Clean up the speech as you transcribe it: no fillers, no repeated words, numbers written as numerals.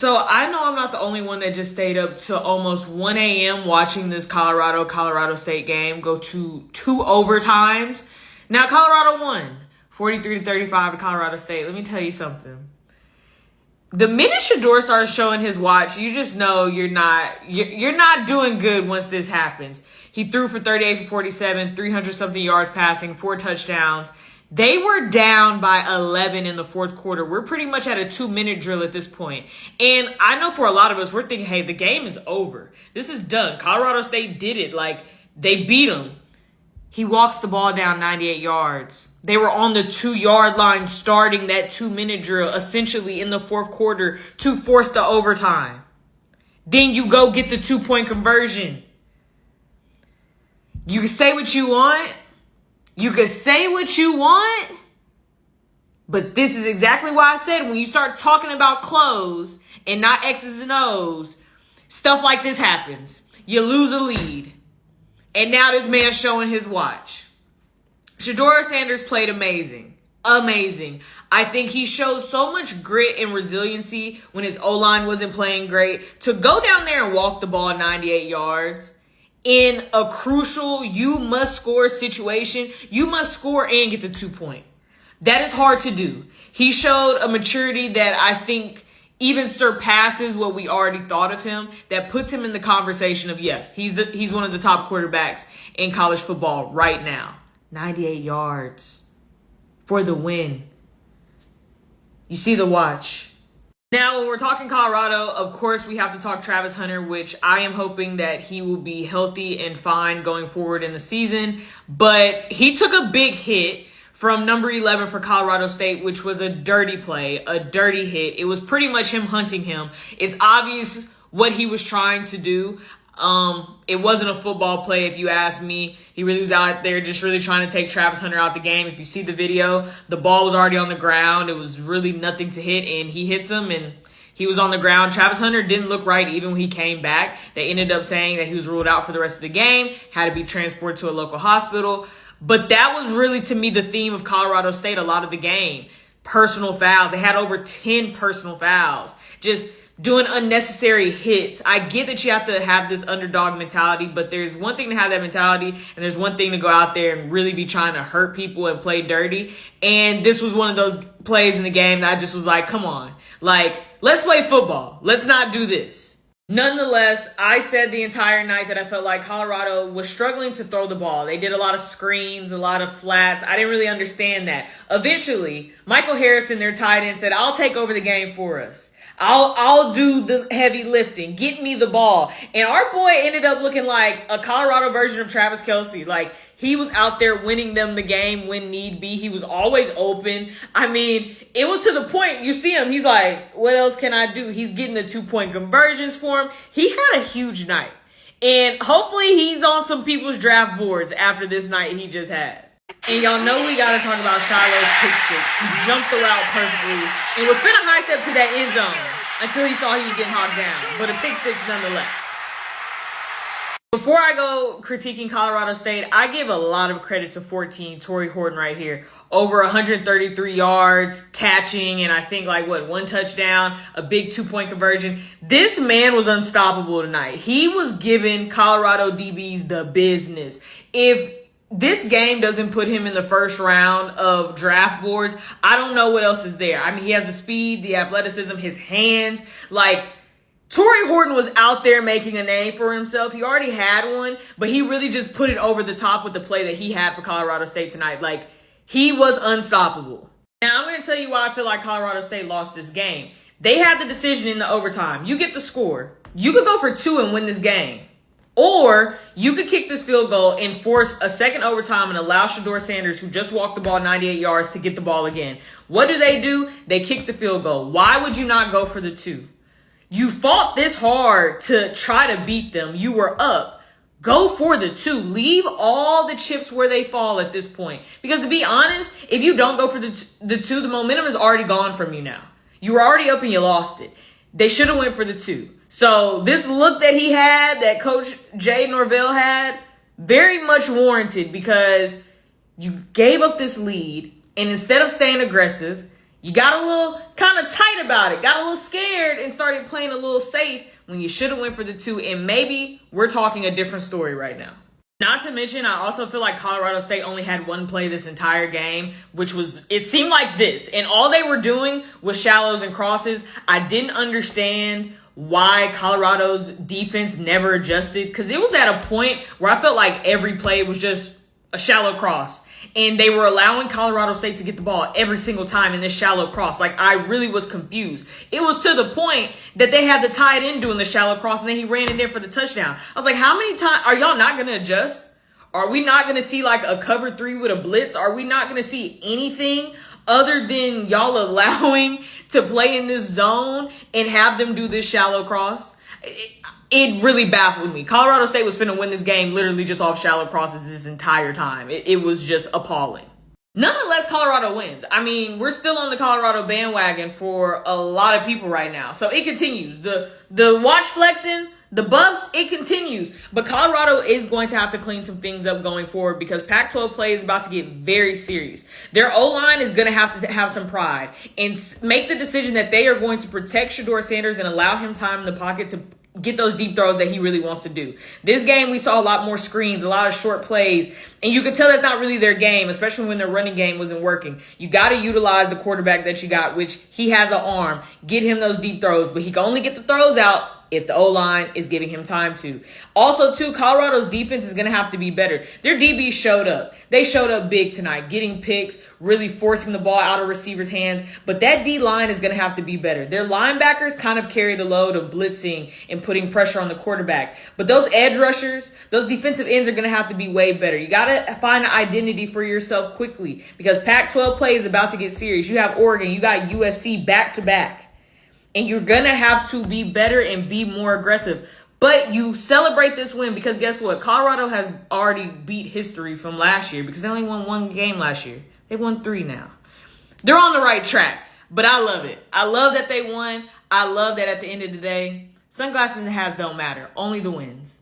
So I know I'm not the only one that just stayed up to almost 1 a.m. watching this Colorado State game go to 2 overtimes. Now Colorado won 43-35 to Colorado State. Let me tell you something. The minute Shedeur starts showing his watch, you just know you're not doing good once this happens. He threw for 38 for 47, 300-something yards passing, 4 touchdowns. They were down by 11 in the fourth quarter. We're pretty much at a 2-minute drill at this point. And I know for a lot of us, we're thinking, hey, the game is over. This is done. Colorado State did it. Like, they beat them. He walks the ball down 98 yards. They were on the 2-yard line starting that 2-minute drill, essentially in the fourth quarter, to force the overtime. Then you go get the 2-point conversion. You can say what you want. You can say what you want. But this is exactly why I said when you start talking about clothes and not X's and O's, stuff like this happens. You lose a lead. And now this man's showing his watch. Shedeur Sanders played amazing. Amazing. I think he showed so much grit and resiliency when his O-line wasn't playing great. To go down there and walk the ball 98 yards in a crucial, you must score situation, you must score and get the 2-point. That is hard to do. He showed a maturity that I think even surpasses what we already thought of him, that puts him in the conversation of, yeah, he's one of the top quarterbacks in college football right now. 98 yards for the win. You see the watch. Now, when we're talking Colorado, of course, we have to talk Travis Hunter, which I am hoping that he will be healthy and fine going forward in the season. But he took a big hit from number 11 for Colorado State, which was a dirty play, a dirty hit. It was pretty much him hunting him. It's obvious what he was trying to do. It wasn't a football play, if you ask me. He really was out there just really trying to take Travis Hunter out the game. If you see the video, the ball was already on the ground. It was really nothing to hit, and he hits him, and he was on the ground. Travis Hunter didn't look right even when he came back. They ended up saying that he was ruled out for the rest of the game, had to be transported to a local hospital. But that was really, to me, the theme of Colorado State a lot of the game. Personal fouls. They had over 10 personal fouls. Just doing unnecessary hits. I get that you have to have this underdog mentality, but there's one thing to have that mentality, and there's one thing to go out there and really be trying to hurt people and play dirty. And this was one of those plays in the game that I just was like, come on. Like, let's play football. Let's not do this. Nonetheless, I said the entire night that I felt like Colorado was struggling to throw the ball. They did a lot of screens, a lot of flats. I didn't really understand that. Eventually, Michael Harrison, their tight end, said, I'll take over the game for us. I'll do the heavy lifting. Get me the ball. And our boy ended up looking like a Colorado version of Travis Kelce. Like, he was out there winning them the game when need be. He was always open. I mean, it was to the point, you see him, he's like, what else can I do? He's getting the 2-point conversions for him. He had a huge night. And hopefully he's on some people's draft boards after this night he just had. And y'all know we got to talk about Shiloh's pick six. He jumped the route perfectly and was finna high step to that end zone until he saw he was getting hogged down. But a pick six nonetheless. Before I go critiquing Colorado State, I give a lot of credit to 14, Torrey Horton right here. Over 133 yards, catching, and I think one touchdown, a big 2-point conversion. This man was unstoppable tonight. He was giving Colorado DBs the business. If this game doesn't put him in the first round of draft boards, I don't know what else is there. I mean, he has the speed, the athleticism, his hands. Torrey Horton was out there making a name for himself. He already had one, but he really just put it over the top with the play that he had for Colorado State tonight. He was unstoppable. Now, I'm going to tell you why I feel like Colorado State lost this game. They had the decision in the overtime. You get the score. You could go for 2 and win this game. Or you could kick this field goal and force a second overtime and allow Shedeur Sanders, who just walked the ball 98 yards, to get the ball again. What do? They kick the field goal. Why would you not go for the 2? You fought this hard to try to beat them. You were up. Go for the 2. Leave all the chips where they fall at this point. Because to be honest, if you don't go for the 2, the momentum is already gone from you now. You were already up and you lost it. They should have went for the 2. So this look that he had, that Coach Jay Norvell had, very much warranted, because you gave up this lead, and instead of staying aggressive, You got a little kind of tight about it, got a little scared and started playing a little safe when you should have went for the 2. And maybe we're talking a different story right now. Not to mention, I also feel like Colorado State only had one play this entire game, which was, it seemed like this. And all they were doing was shallows and crosses. I didn't understand why Colorado's defense never adjusted, because it was at a point where I felt like every play was just a shallow cross. And they were allowing Colorado State to get the ball every single time in this shallow cross. Like, I really was confused. It was to the point that they had the tight end doing the shallow cross, and then he ran it in for the touchdown. I was like, how many times are y'all not going to adjust? Are we not going to see like a cover 3 with a blitz? Are we not going to see anything other than y'all allowing to play in this zone and have them do this shallow cross? It really baffled me. Colorado State was finna win this game literally just off shallow crosses this entire time. It was just appalling. Nonetheless, Colorado wins. I mean, we're still on the Colorado bandwagon for a lot of people right now. So it continues. The watch flexing, the buffs, it continues. But Colorado is going to have to clean some things up going forward because Pac-12 play is about to get very serious. Their O-line is going to have some pride and make the decision that they are going to protect Shedeur Sanders and allow him time in the pocket to get those deep throws that he really wants to do. This game, we saw a lot more screens, a lot of short plays, and you could tell that's not really their game, especially when their running game wasn't working. You got to utilize the quarterback that you got, which he has an arm. Get him those deep throws, but he can only get the throws out if the O-line is giving him time to. Also, too, Colorado's defense is going to have to be better. Their DBs showed up. They showed up big tonight, getting picks, really forcing the ball out of receivers' hands. But that D-line is going to have to be better. Their linebackers kind of carry the load of blitzing and putting pressure on the quarterback. But those edge rushers, those defensive ends are going to have to be way better. You got to find an identity for yourself quickly because Pac-12 play is about to get serious. You have Oregon, you got USC back-to-back. And you're going to have to be better and be more aggressive. But you celebrate this win because guess what? Colorado has already beat history from last year because they only won one game last year. They won 3 now. They're on the right track. But I love it. I love that they won. I love that at the end of the day, sunglasses and hats don't matter. Only the wins.